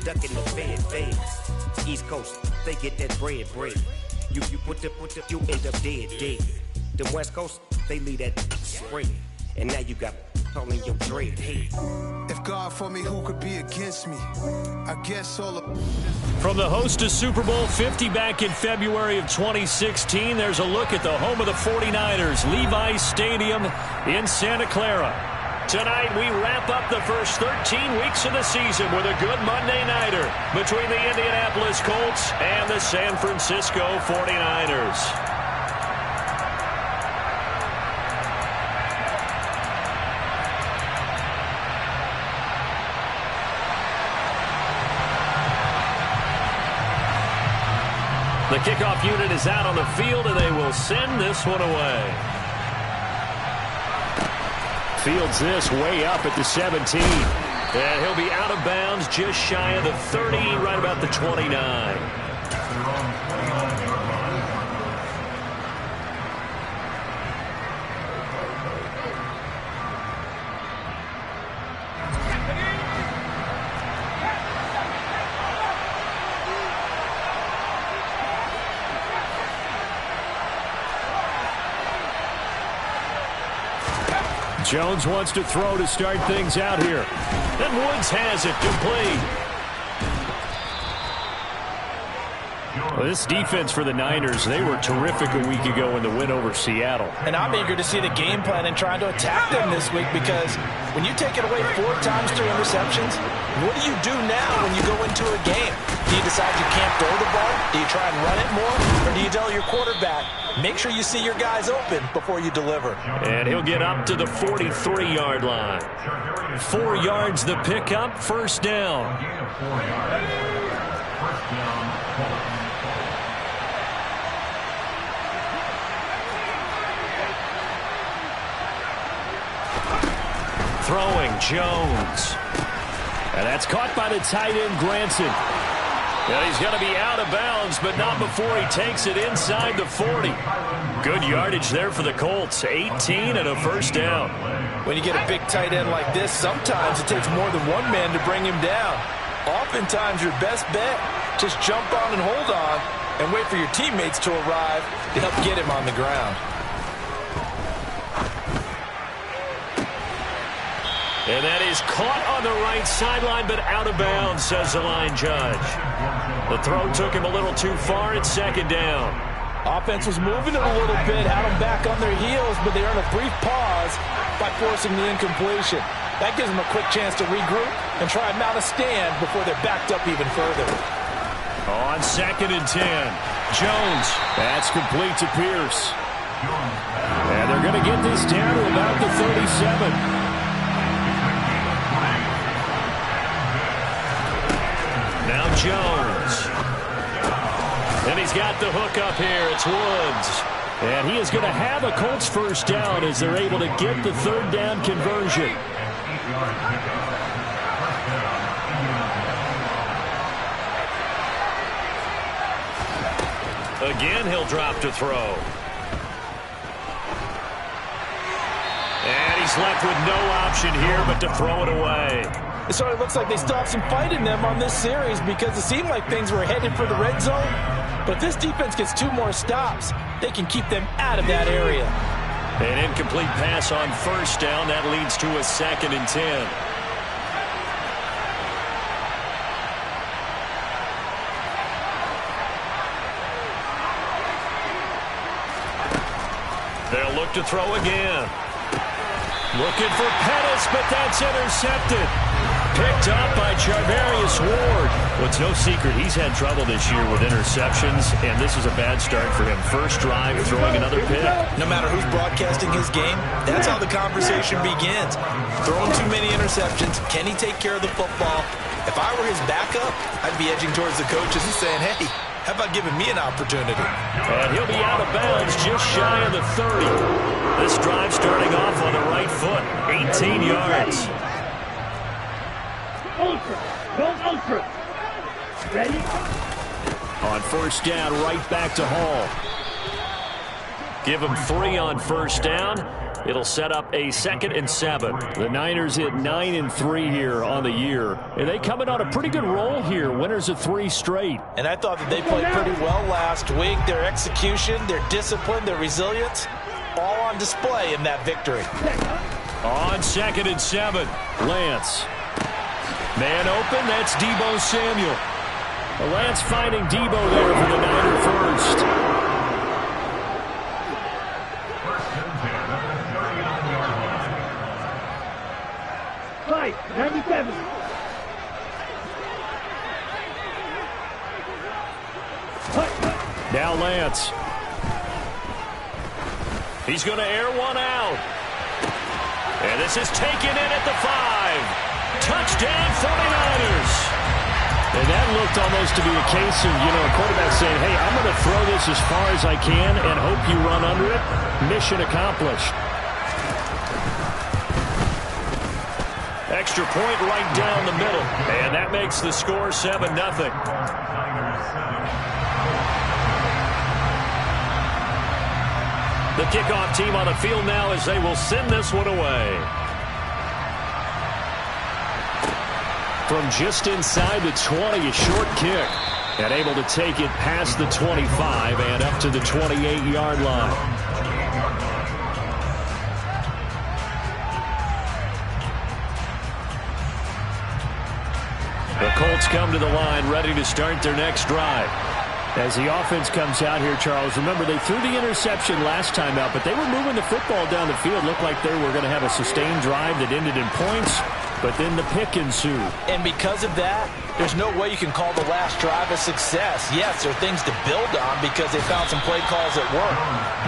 ducking the fed. East Coast, they get that bread. You you end up dead. The West Coast, they leave that spread. And now you got all in your dread head. If God for me, who could be against me? I guess all of... From the host of Super Bowl 50 back in February of 2016, there's a look at the home of the 49ers, Levi's Stadium in Santa Clara. Tonight, we wrap up the first 13 weeks of the season with a good Monday nighter between the Indianapolis Colts and the San Francisco 49ers. The kickoff unit is out on the field, and they will send this one away. Fields this way up at the 17. And he'll be out of bounds just shy of the 30, right about the 29. Jones wants to throw to start things out here. And Woods has it complete. Well, this defense for the Niners, they were terrific a week ago in the win over Seattle. And I'm eager to see the game plan and trying to attack them this week, because when you take it away 4 times through interceptions, what do you do now when you go into a game? Do you decide you can't throw the ball? Do you try and run it more? Or do you tell your quarterback, make sure you see your guys open before you deliver? And he'll get up to the 43-yard line. 4 yards the pickup, first down. Throwing, Jones. And that's caught by the tight end, Granson. Well, he's going to be out of bounds, but not before he takes it inside the 40. Good yardage there for the Colts. 18 and a first down. When you get a big tight end like this, sometimes it takes more than one man to bring him down. Oftentimes, your best bet, just jump on and hold on and wait for your teammates to arrive to help get him on the ground. And that is caught on the right sideline, but out of bounds, says the line judge. The throw took him a little too far. It's second down. Offense was moving it a little bit, had them back on their heels, but they earned a brief pause by forcing the incompletion. That gives them a quick chance to regroup and try and mount a stand before they're backed up even further. On second and 10, Jones. That's complete to Pierce. And they're going to get this down to about the 37. Now Jones. And he's got the hook up here. It's Woods. And he is going to have a Colts first down as they're able to get the third down conversion. Again, he'll drop to throw. And he's left with no option here but to throw it away. It sort of looks like they still have some fight in them on this series, because it seemed like things were headed for the red zone. But if this defense gets 2 more stops, they can keep them out of that area. An incomplete pass on first down. That leads to a second and 10. They'll look to throw again. Looking for Pettis, but that's intercepted. Picked up by Charvarius Ward. Well, it's no secret he's had trouble this year with interceptions, and this is a bad start for him. First drive, throwing another pick. No matter who's broadcasting his game, that's how the conversation begins. Throwing too many interceptions. Can he take care of the football? If I were his backup, I'd be edging towards the coaches and saying, hey, how about giving me an opportunity? And he'll be out of bounds just shy of the 30. This drive starting off on the right foot. 18 yards. Ultra. Ready? On first down, right back to Hall. Give him 3 on first down. It'll set up a 2nd and 7. The Niners hit 9-3 here on the year. And they coming on a pretty good roll here. Winners of 3 straight. And I thought that they played pretty well last week. Their execution, their discipline, their resilience, all on display in that victory. On 2nd and 7, Lance. Man open, that's Deebo Samuel. Lance finding Deebo there for the Niner first. Fight, 97. Now Lance. He's going to air one out. And this is taken in at the 5. Touchdown 49ers. And that looked almost to be a case of, a quarterback saying, hey, I'm going to throw this as far as I can and hope you run under it. Mission accomplished. Extra point right down the middle. And that makes the score 7-0. The kickoff team on the field now as they will send this one away. From just inside the 20, a short kick. And able to take it past the 25 and up to the 28-yard line. The Colts come to the line ready to start their next drive. As the offense comes out here, Charles, remember they threw the interception last time out, but they were moving the football down the field. Looked like they were going to have a sustained drive that ended in points, but then the pick ensued. And because of that, there's no way you can call the last drive a success. Yes, there are things to build on because they found some play calls that work.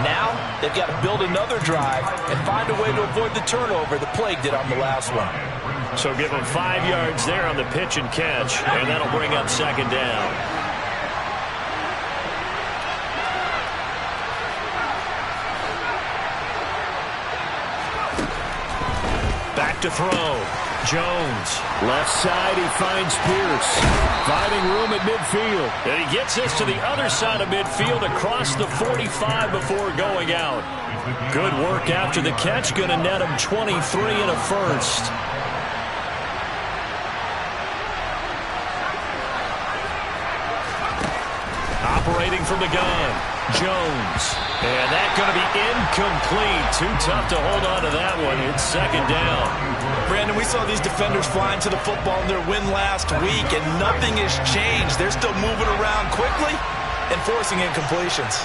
Now, they've got to build another drive and find a way to avoid the turnover the plague did on the last one. So give them 5 yards there on the pitch and catch, and that'll bring up 2nd down. Back to throw. Jones. Left side, he finds Pierce. Finding room at midfield. And he gets this to the other side of midfield across the 45 before going out. Good work after the catch. Going to net him 23 and a first. Operating from the gun. Jones. And that's going to be incomplete. Too tough to hold on to that one. It's 2nd down. Brandon, we saw these defenders flying to the football in their win last week, and nothing has changed. They're still moving around quickly and forcing incompletions.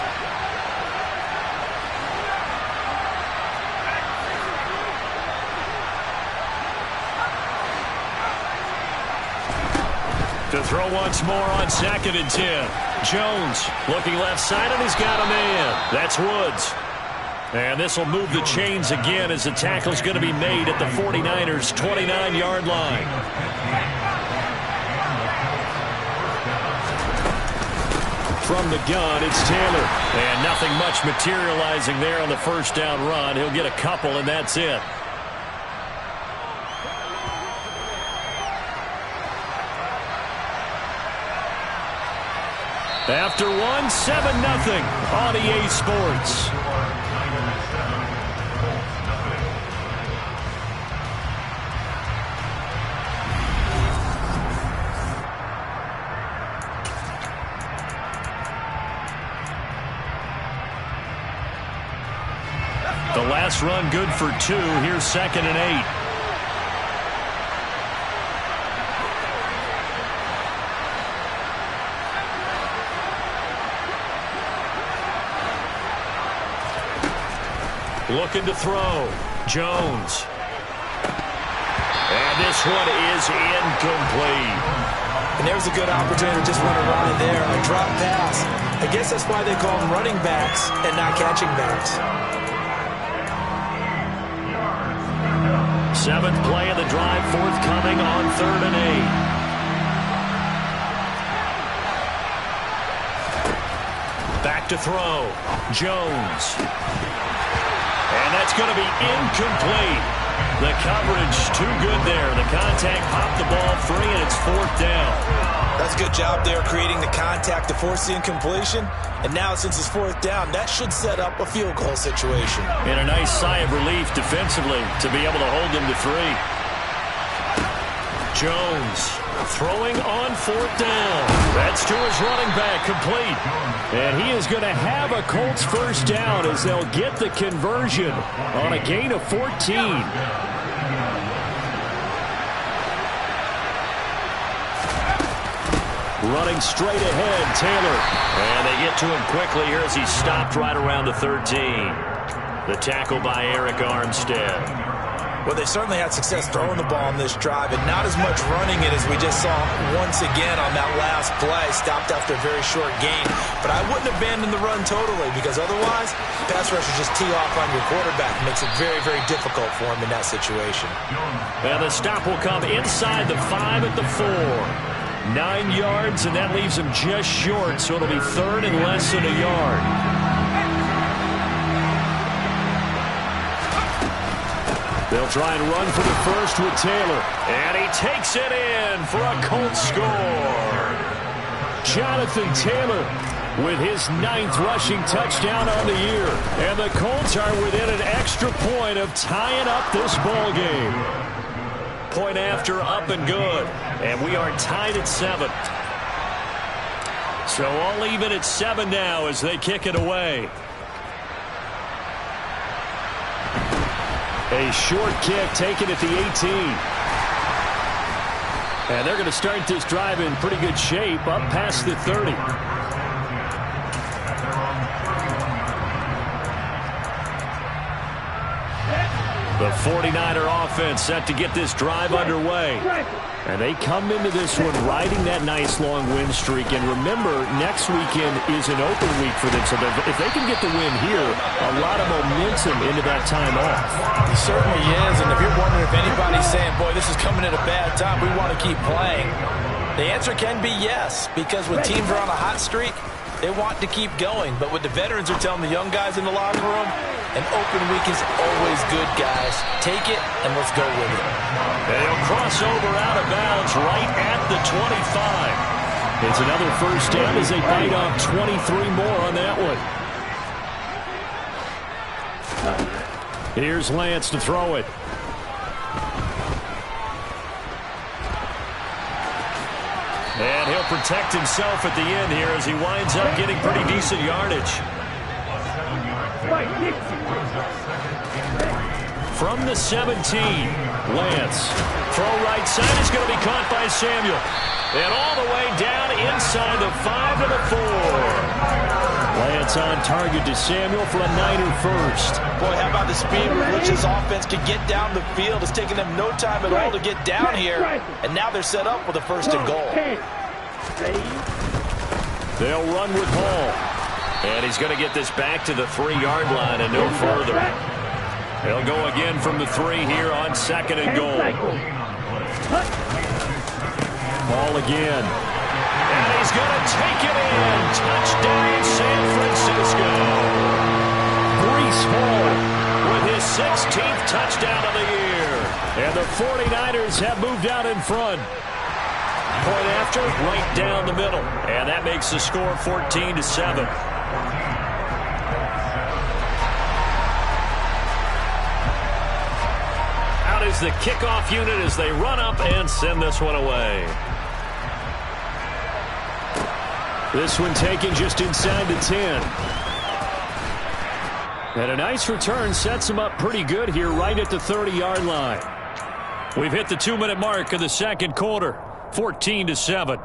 To throw once more on 2nd and 10. Jones looking left side, and he's got a man. That's Woods. And this will move the chains again as the tackle's going to be made at the 49ers' 29-yard line. From the gun, it's Taylor. And nothing much materializing there on the first down run. He'll get a couple, and that's it. After one, 7-0 on EA Sports. The last run good for 2. Here's 2nd and 8. Looking to throw. Jones. And this one is incomplete. And there's a good opportunity to just run a ride there. A drop pass. I guess that's why they call them running backs and not catching backs. 7th play of the drive forthcoming on 3rd and 8. Back to throw. Jones. And that's going to be incomplete. The coverage too good there. The contact popped the ball free, and it's 4th down. Does a good job there creating the contact to force the incompletion. And now since it's fourth down, that should set up a field goal situation. And a nice sigh of relief defensively to be able to hold them to 3. Jones throwing on fourth down. That's to his running back, complete. And he is going to have a Colts first down as they'll get the conversion on a gain of 14. Running straight ahead, Taylor. And they get to him quickly here as he's stopped right around the 13. The tackle by Eric Armstead. Well, they certainly had success throwing the ball on this drive, and not as much running it as we just saw once again on that last play. Stopped after a very short gain. But I wouldn't abandon the run totally, because otherwise, pass rushers just tee off on your quarterback. It makes it very, very difficult for him in that situation. And the stop will come inside the 5 at the 4. 9 yards, and that leaves him just short, so it'll be third and less than a yard. They'll try and run for the first with Taylor. And he takes it in for a Colts score. Jonathan Taylor with his 9th rushing touchdown on the year. And the Colts are within an extra point of tying up this ball game. Point after, up and good. And we are tied at 7. So all even at 7 now as they kick it away. A short kick taken at the 18. And they're going to start this drive in pretty good shape up past the 30. The 49er offense set to get this drive underway. And they come into this one riding that nice long win streak. And remember, next weekend is an open week for them. So if they can get the win here, a lot of momentum into that time off. He certainly is. And if you're wondering if anybody's saying, boy, this is coming at a bad time, we want to keep playing, the answer can be yes. Because when teams are on a hot streak, they want to keep going. But what the veterans are telling the young guys in the locker room, an open week is always good, guys. Take it, and let's go with it. And he'll cross over out of bounds right at the 25. It's another first down as they bite off 23 more on that one. Here's Lance to throw it. And he'll protect himself at the end here as he winds up getting pretty decent yardage. From the 17, Lance. Throw right side is going to be caught by Samuel. And all the way down inside the 5 to the 4. Lance on target to Samuel for a Niner first. Boy, how about the speed with which this offense can get down the field? It's taking them no time at all to get down here. And now they're set up with a first and goal. They'll run with Hall. And he's going to get this back to the 3-yard line and no further. They'll go again from the 3 here on second and goal. Ball again. And he's going to take it in. Touchdown, San Francisco. Breece Hall with his 16th touchdown of the year. And the 49ers have moved out in front. Point after, right down the middle. And that makes the score 14-7. Out is the kickoff unit as they run up and send this one away. This one taken just inside the 10. And a nice return sets him up pretty good here right at the 30-yard line. We've hit the 2-minute mark of the second quarter. 14-7.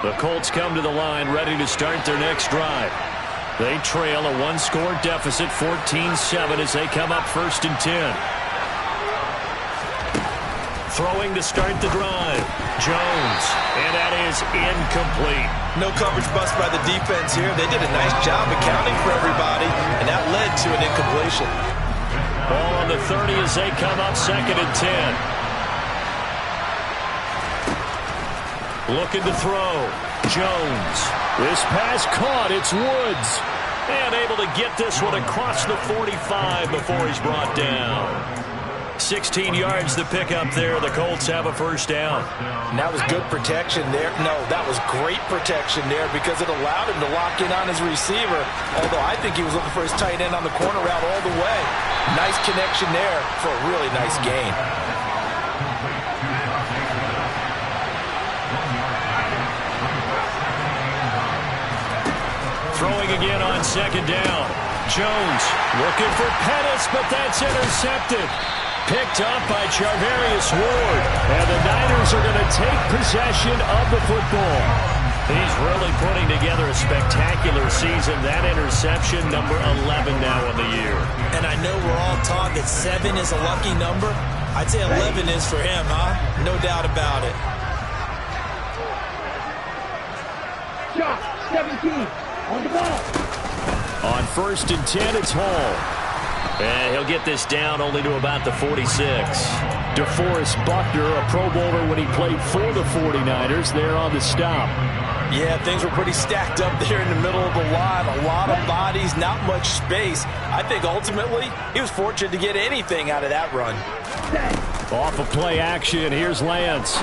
The Colts come to the line ready to start their next drive. They trail a 1-score deficit, 14-7, as they come up first and 10. Throwing to start the drive. Jones, and that is incomplete. No coverage bust by the defense here. They did a nice job accounting for everybody, and that led to an incompletion. Ball on the 30 as they come up second and 10. Looking to throw. Jones. This pass caught. It's Woods. And able to get this one across the 45 before he's brought down. 16 yards the pickup there. The Colts have a first down. And that was good protection there. No, that was great protection there because it allowed him to lock in on his receiver. Although I think he was looking for his tight end on the corner route all the way. Nice connection there for a really nice gain. Throwing again on second down. Jones looking for Pettis, but that's intercepted. Picked up by Charvarius Ward. And the Niners are going to take possession of the football. He's really putting together a spectacular season. That interception, number 11 now on the year. And I know we're all taught that 7 is a lucky number. I'd say 11 is for him, huh? No doubt about it. Shot, 17, on the ball. On 1st and 10, it's Hall. And he'll get this down only to about the 46. DeForest Buckner, a Pro Bowler when he played for the 49ers, there on the stop. Yeah, things were pretty stacked up there in the middle of the line. A lot of bodies, not much space. I think ultimately he was fortunate to get anything out of that run. Off of play action, here's Lance.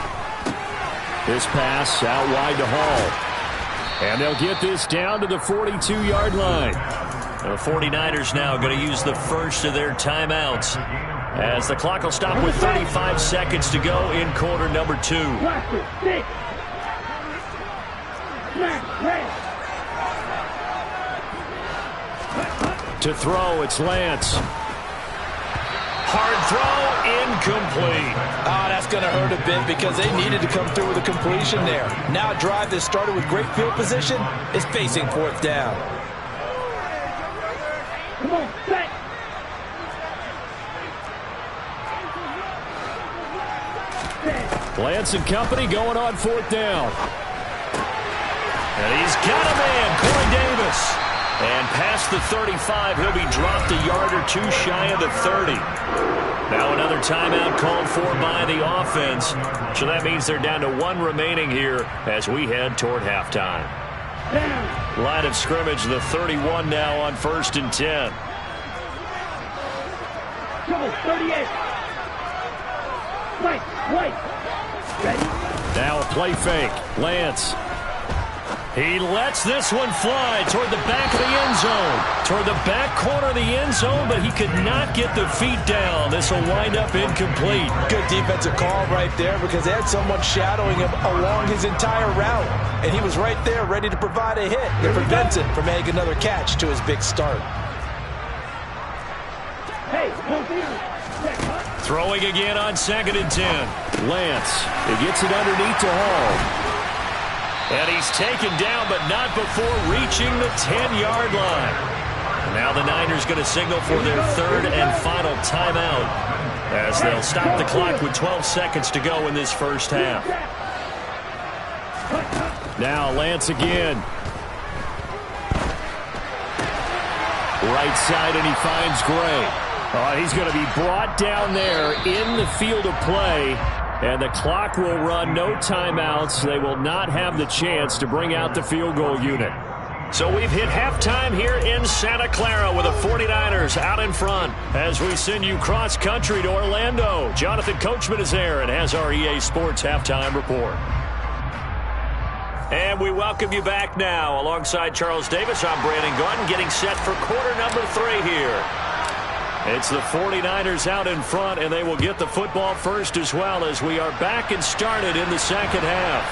This pass out wide to Hall. And they'll get this down to the 42-yard line. The 49ers now going to use the first of their timeouts as the clock will stop with 35 seconds to go in quarter number 2. To throw, it's Lance. Hard throw, incomplete. That's going to hurt a bit because they needed to come through with a completion there. Now a drive that started with great field position is facing 4th down. Come on, set. Lance and company going on 4th down. And he's got a man, Corey Davis. And past the 35, he'll be dropped a yard or 2 shy of the 30. Now another timeout called for by the offense. So that means they're down to 1 remaining here as we head toward halftime. Line of scrimmage, the 31 now on 1st and 10. Trouble, 38. Right. Ready? Now a play fake. Lance. He lets this one fly toward the back of the end zone. Toward the back corner of the end zone, but he could not get the feet down. This will wind up incomplete. Good defensive call right there because they had someone shadowing him along his entire route. And he was right there ready to provide a hit that prevents him from adding another catch to his big start. Hey, throwing again on 2nd and 10. Lance. He gets it underneath to Hall. And he's taken down, but not before reaching the 10-yard line. Now the Niners going to signal for their 3rd and final timeout as they'll stop the clock with 12 seconds to go in this first half. Now Lance again. Right side, and he finds Gray. He's going to be brought down there in the field of play. And the clock will run, no timeouts. They will not have the chance to bring out the field goal unit. So we've hit halftime here in Santa Clara with the 49ers out in front as we send you cross-country to Orlando. Jonathan Coachman is there and has our EA Sports halftime report. And we welcome you back now. Alongside Charles Davis, I'm Brandon Gunn, getting set for quarter number 3 here. It's the 49ers out in front, and they will get the football first as well as we are back and started in the second half.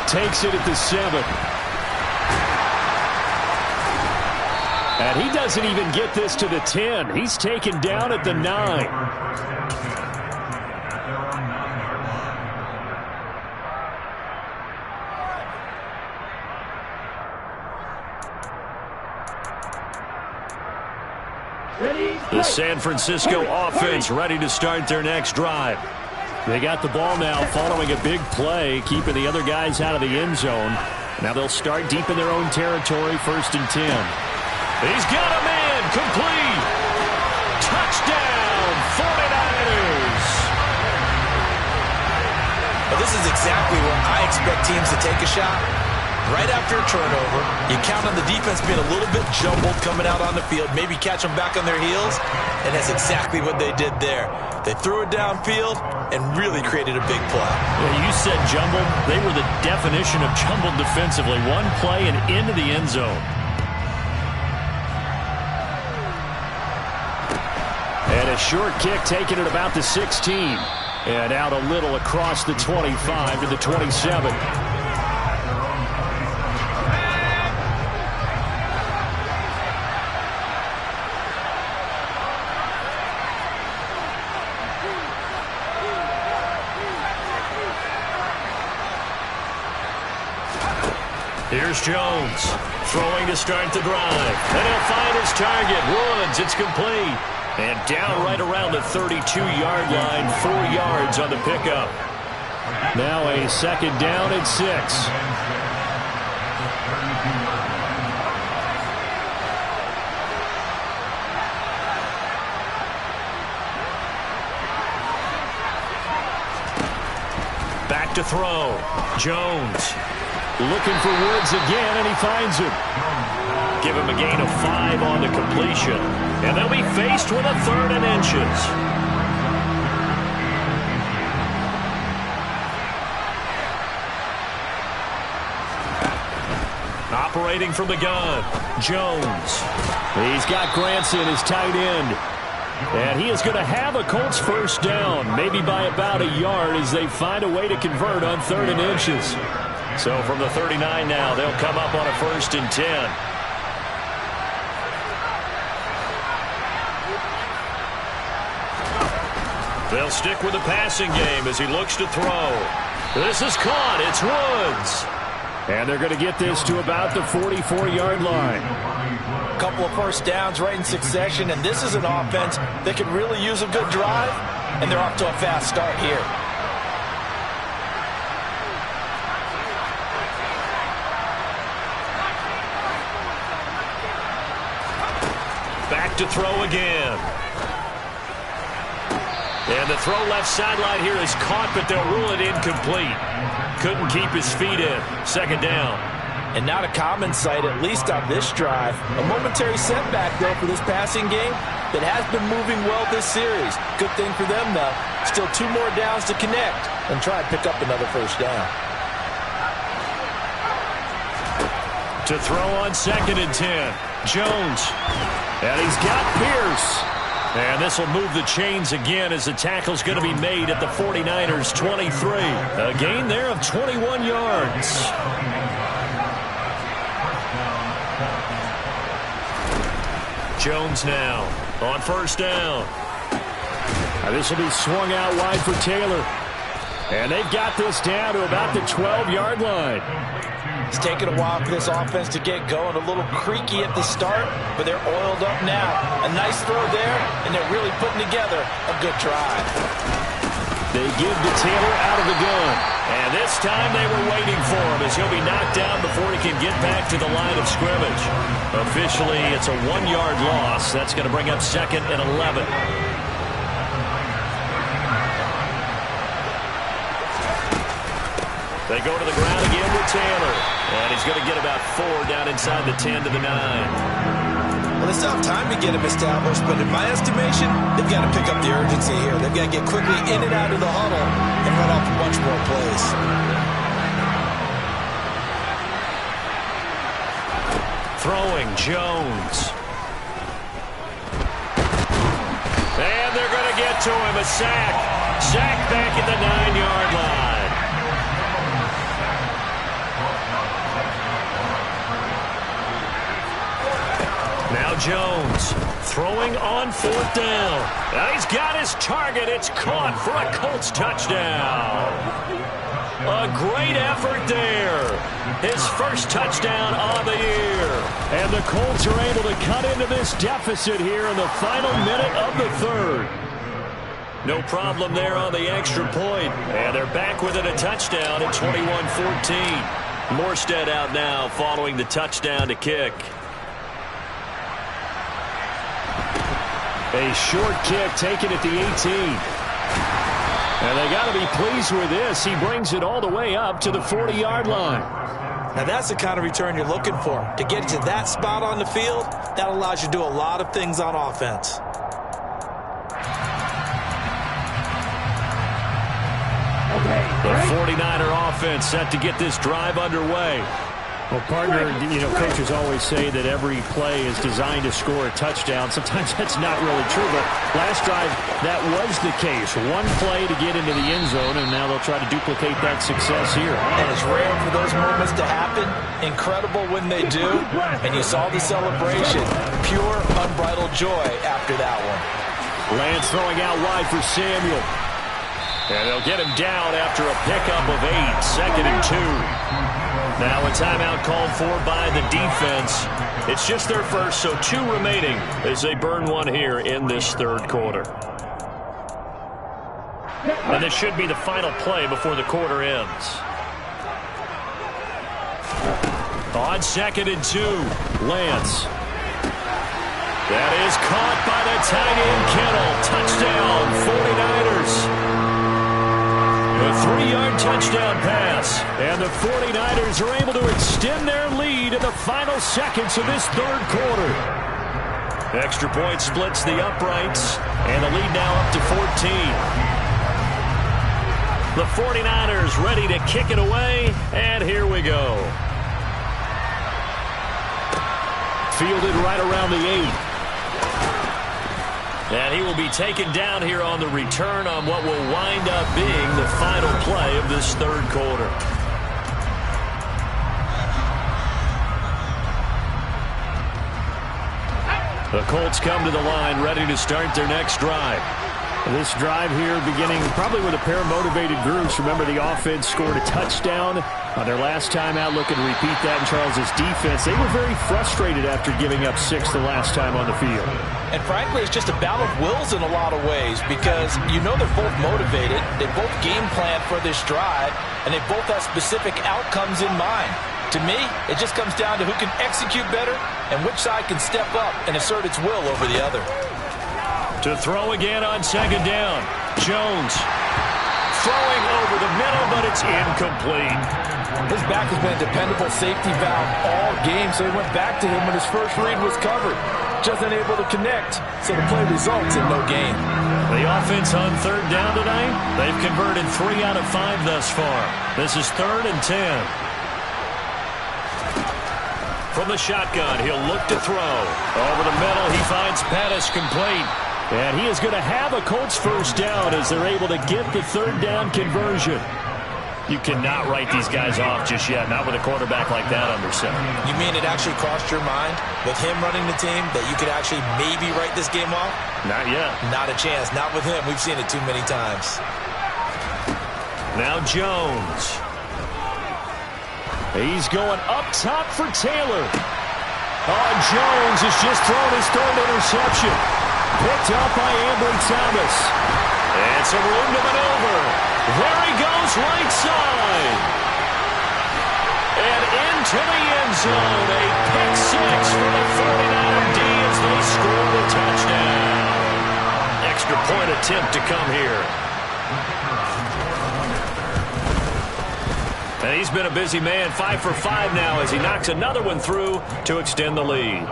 Takes it at the 7. And he doesn't even get this to the 10. He's taken down at the 9. The San Francisco offense ready to start their next drive. They got the ball now following a big play, keeping the other guys out of the end zone. Now they'll start deep in their own territory, 1st and 10. He's got a man, complete. Touchdown, 49ers. Well, this is exactly where I expect teams to take a shot. Right after a turnover, you count on the defense being a little bit jumbled coming out on the field, maybe catch them back on their heels, and that's exactly what they did there. They threw it downfield and really created a big play. Yeah, you said jumbled. They were the definition of jumbled defensively. One play and into the end zone. And a short kick taken at about the 16. And out a little across the 25 to the 27. Here's Jones, throwing to start the drive. And he'll find his target, Woods. It's complete. And down right around the 32-yard line, 4 yards on the pickup. Now a second down and 6. Back to throw. Jones looking for Woods again, and he finds him. Give him a gain of 5 on the completion. And they'll be faced with a 3rd and inches. Operating from the gun, Jones. He's got Granson, his tight end. And he is going to have a Colts first down, maybe by about a yard as they find a way to convert on 3rd and inches. So from the 39 now, they'll come up on a 1st and 10. They'll stick with the passing game as he looks to throw. This is caught. It's Woods. And they're going to get this to about the 44-yard line. A couple of first downs right in succession, and this is an offense that could really use a good drive, and they're off to a fast start here. Back to throw again. And the throw left sideline here is caught, but they'll rule it incomplete. Couldn't keep his feet in. Second down. And not a common sight, at least on this drive. A momentary setback, though, for this passing game that has been moving well this series. Good thing for them, though. Still 2 more downs to connect and try and pick up another first down. To throw on 2nd and 10. Jones. And he's got Pierce. And this will move the chains again as the tackle's going to be made at the 49ers' 23. A gain there of 21 yards. Jones now on first down. This will be swung out wide for Taylor. And they've got this down to about the 12-yard line. It's taken a while for this offense to get going. A little creaky at the start, but they're oiled up now. A nice throw there, and they're really putting together a good drive. They give to Taylor out of the gun. And this time they were waiting for him as he'll be knocked down before he can get back to the line of scrimmage. Officially, it's a 1-yard loss. That's going to bring up 2nd and 11. They go to the ground again with Taylor. And he's going to get about 4 down inside the 10 to the 9. Well, they still have time to get him established, but in my estimation, they've got to pick up the urgency here. They've got to get quickly in and out of the huddle and run off a bunch more plays. Throwing, Jones. And they're going to get to him. A sack. Sack back at the 9-yard line. Now Jones throwing on 4th down. Now he's got his target. It's caught for a Colts touchdown. A great effort there. His first touchdown of the year. And the Colts are able to cut into this deficit here in the final minute of the 3rd. No problem there on the extra point. And they're back within a touchdown at 21-14. Morstead out now following the touchdown to kick. A short kick taken at the 18. And they got to be pleased with this. He brings it all the way up to the 40-yard line. Now that's the kind of return you're looking for. To get to that spot on the field, that allows you to do a lot of things on offense. The 49er offense set to get this drive underway. Well, partner, coaches always say that every play is designed to score a touchdown. Sometimes that's not really true, but last drive, that was the case. One play to get into the end zone, and now they'll try to duplicate that success here. And it's rare for those moments to happen. Incredible when they do. And you saw the celebration. Pure, unbridled joy after that one. Lance throwing out wide for Samuel. And they'll get him down after a pickup of 8, 2nd and 2. Now a timeout called for by the defense. It's just their first, so 2 remaining as they burn one here in this third quarter. And this should be the final play before the quarter ends. On 2nd and 2, Lance. That is caught by the tight end Kittle. Touchdown, 49ers. A 3-yard touchdown pass, and the 49ers are able to extend their lead in the final seconds of this third quarter. Extra point splits the uprights, and the lead now up to 14. The 49ers ready to kick it away, and here we go. Fielded right around the 8. And he will be taken down here on the return on what will wind up being the final play of this third quarter. The Colts come to the line, ready to start their next drive. This drive here beginning probably with a pair of motivated groups. Remember, the offense scored a touchdown on their last time out, looking to repeat that in Charles's defense. They were very frustrated after giving up 6 the last time on the field. And frankly, it's just a battle of wills in a lot of ways because they're both motivated. They both game plan for this drive, and they both have specific outcomes in mind. To me, it just comes down to who can execute better and which side can step up and assert its will over the other. To throw again on 2nd down. Jones throwing over the middle, but it's incomplete. His back has been a dependable safety valve all game, so he went back to him when his first read was covered. Just unable to connect, so the play results in no gain. The offense on 3rd down tonight, they've converted 3 out of 5 thus far. This is 3rd and 10. From the shotgun, he'll look to throw. Over the middle, he finds Pettis complete. And he is going to have a Colts first down as they're able to get the 3rd down conversion. You cannot write these guys off just yet, not with a quarterback like that under center. You mean it actually crossed your mind with him running the team that you could actually maybe write this game off? Not yet. Not a chance. Not with him. We've seen it too many times. Now Jones. He's going up top for Taylor. Oh, Jones has just thrown his 3rd interception. Picked up by Ambry Thomas. And some room to maneuver. There he goes, right side. And into the end zone. A pick 6 for the 49er D as they score the touchdown. Extra point attempt to come here. And he's been a busy man, 5 for 5 now as he knocks another one through to extend the lead.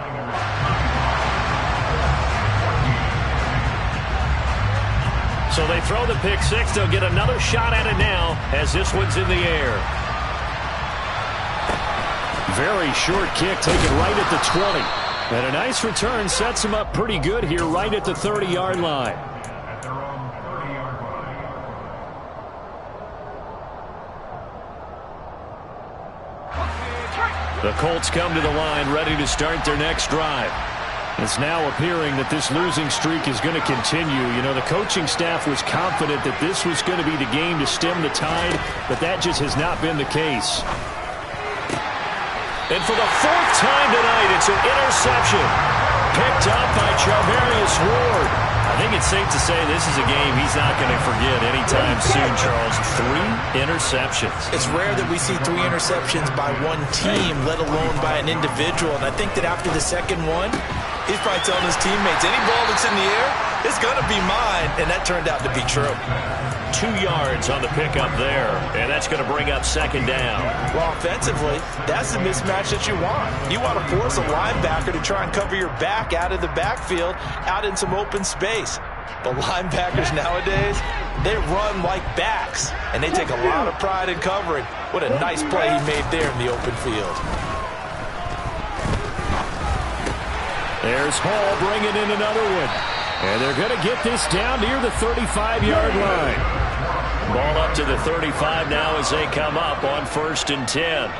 So they throw the pick 6. They'll get another shot at it now as this one's in the air. Very short kick taken right at the 20. And a nice return sets him up pretty good here right at the 30-yard line. The Colts come to the line ready to start their next drive. It's now appearing that this losing streak is going to continue. The coaching staff was confident that this was going to be the game to stem the tide, but that just has not been the case. And for the 4th time tonight, it's an interception. Picked up by Charvarius Ward. I think it's safe to say this is a game he's not going to forget anytime soon, Charles. 3 interceptions. It's rare that we see 3 interceptions by one team, let alone by an individual. And I think that after the second one, he's probably telling his teammates, any ball that's in the air, It's going to be mine, and that turned out to be true. 2 yards on the pickup there, and that's going to bring up second down. Well, offensively, that's the mismatch that you want. You want to force a linebacker to try and cover your back out of the backfield, out in some open space. The linebackers nowadays, they run like backs, and they take a lot of pride in covering. What a nice play he made there in the open field. There's Hall bringing in another one. And they're going to get this down near the 35-yard line. Ball up to the 35 now as they come up on 1st and 10.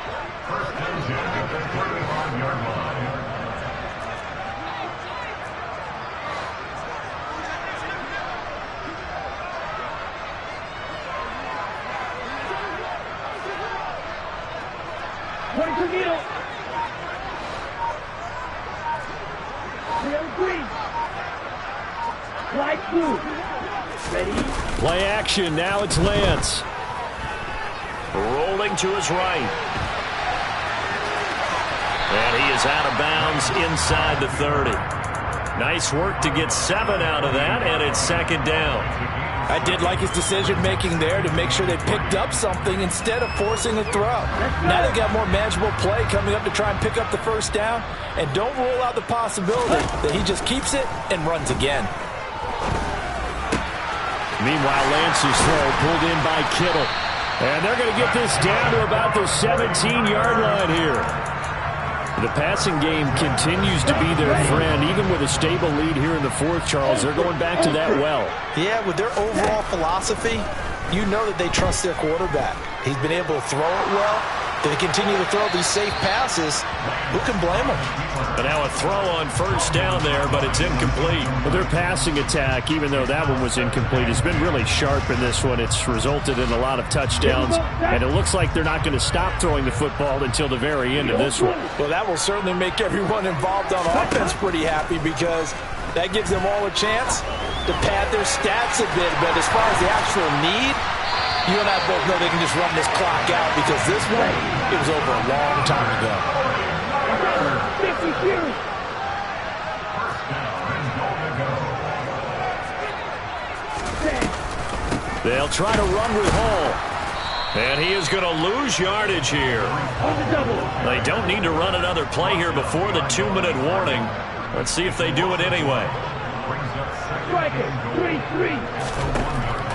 Play action. Now it's Lance. Rolling to his right. And he is out of bounds inside the 30. Nice work to get 7 out of that, and it's second down. I did like his decision-making there to make sure they picked up something instead of forcing a throw. Now they've got more manageable play coming up to try and pick up the first down, and don't rule out the possibility that he just keeps it and runs again. Meanwhile, Lance's throw pulled in by Kittle. And they're going to get this down to about the 17-yard line here. The passing game continues to be their friend. Even with a stable lead here in the fourth, Charles, they're going back to that well. Yeah, with their overall philosophy, you know that they trust their quarterback. He's been able to throw it well. They continue to throw these safe passes. Who can blame them? And now a throw on first down there, but it's incomplete. Well, their passing attack, even though that one was incomplete, has been really sharp in this one. It's resulted in a lot of touchdowns, and it looks like they're not going to stop throwing the football until the very end of this one. Well, that will certainly make everyone involved on offense pretty happy because that gives them all a chance to pad their stats a bit. But as far as the actual need, you and I both know they can just run this clock out because this one, it was over a long time ago. 52. They'll try to run with Hall. And he is going to lose yardage here. They don't need to run another play here before the 2-minute warning. Let's see if they do it anyway. Striker, 3-3.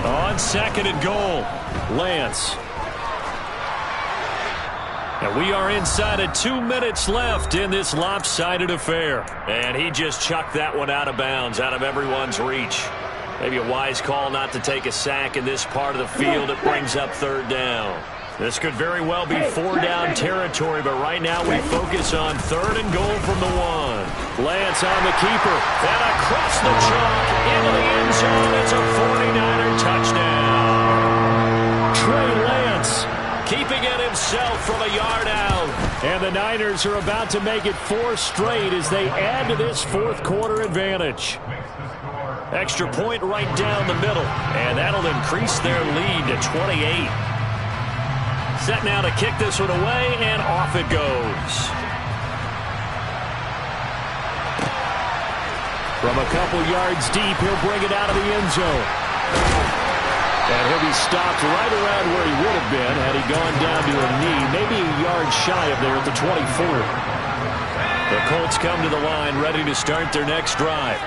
On second and goal, Lance. And we are inside of 2 minutes left in this lopsided affair. And he just chucked that one out of bounds, out of everyone's reach. Maybe a wise call not to take a sack in this part of the field. It brings up third down. This could very well be 4-down territory, but right now we focus on 3rd and goal from the 1. Lance on the keeper, and across the chalk into the end zone. It's a 49er touchdown. Trey Lance keeping it himself from a yard out. And the Niners are about to make it 4 straight as they add to this fourth quarter advantage. Extra point right down the middle, and that'll increase their lead to 28. Set now to kick this one away, and off it goes. From a couple yards deep, he'll bring it out of the end zone. And he'll be stopped right around where he would have been had he gone down to a knee, maybe a yard shy of there at the 24. The Colts come to the line ready to start their next drive.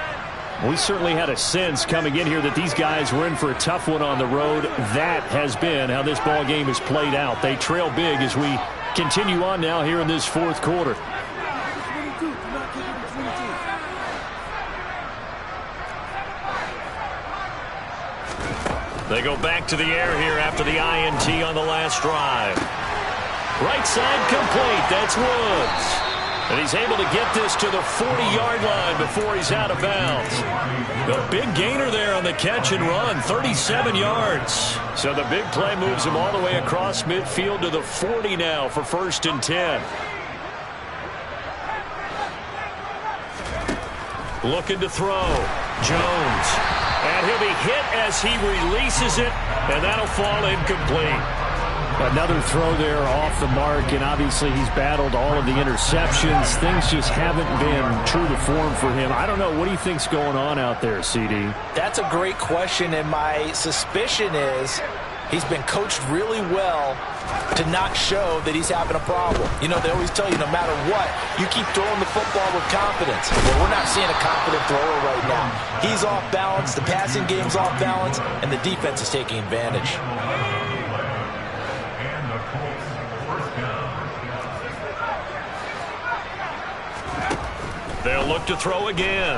We certainly had a sense coming in here that these guys were in for a tough one on the road. That has been how this ball game has played out. They trail big as we continue on now here in this fourth quarter. They go back to the air here after the INT on the last drive. Right side complete. That's Woods. And he's able to get this to the 40-yard line before he's out of bounds. The big gainer there on the catch and run, 37 yards. So the big play moves him all the way across midfield to the 40 now for 1st and 10. Looking to throw. Jones. And he'll be hit as he releases it, and that'll fall incomplete. Another throw there off the mark, and obviously he's battled all of the interceptions. Things just haven't been true to form for him. I don't know. What do you think's going on out there, CD? That's a great question, and my suspicion is he's been coached really well to not show that he's having a problem. You know, they always tell you no matter what, you keep throwing the football with confidence. Well, we're not seeing a confident thrower right now. He's off balance, the passing game's off balance, and the defense is taking advantage. They'll look to throw again.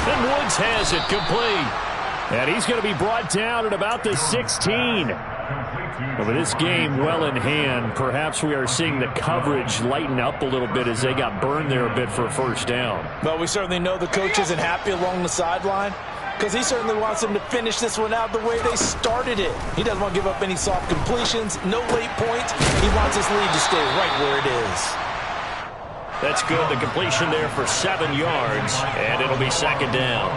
And Woods has it complete. And he's going to be brought down at about the 16. But with this game well in hand, perhaps we are seeing the coverage lighten up a little bit as they got burned there a bit for a first down. Well, we certainly know the coach isn't happy along the sideline because he certainly wants them to finish this one out the way they started it. He doesn't want to give up any soft completions, no late points. He wants his lead to stay right where it is. That's good. The completion there for 7 yards, and it'll be second down.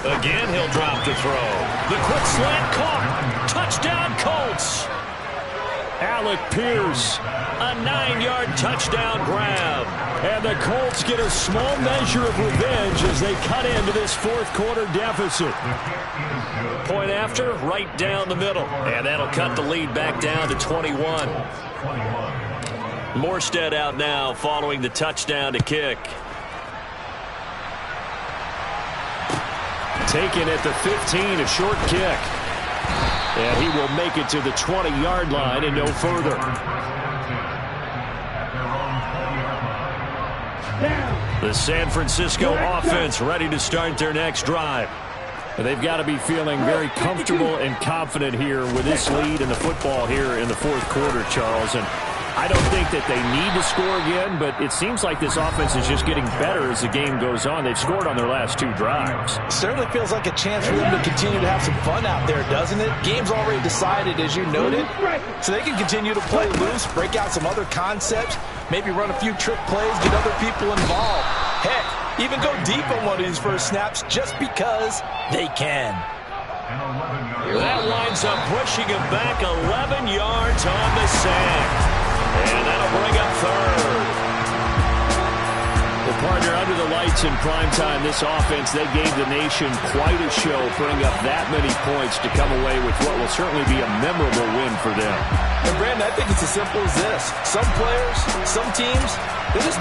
Again, he'll drop to throw. The quick slant caught. Touchdown, Colts. Alec Pierce, a 9-yard touchdown grab. And the Colts get a small measure of revenge as they cut into this fourth-quarter deficit. Point after, right down the middle. And that'll cut the lead back down to 21. Morstead out now following the touchdown to kick. Taken at the 15, a short kick. And he will make it to the 20-yard line and no further. The San Francisco offense ready to start their next drive. They've got to be feeling very comfortable and confident here with this lead in the football here in the fourth quarter, Charles. And I don't think that they need to score again, but it seems like this offense is just getting better as the game goes on. They've scored on their last 2 drives. Certainly feels like a chance for them to continue to have some fun out there, doesn't it? Game's already decided, as you noted, so they can continue to play loose, break out some other concepts, maybe run a few trick plays, get other people involved. Heck, even go deep on one of these first snaps just because they can. That winds up pushing him back 11 yards on the sack. And that'll bring up third. Well, partner, under the lights in primetime, this offense, they gave the nation quite a show, putting up that many points to come away with what will certainly be a memorable win for them. And, Brandon, I think it's as simple as this. Some players, some teams, they just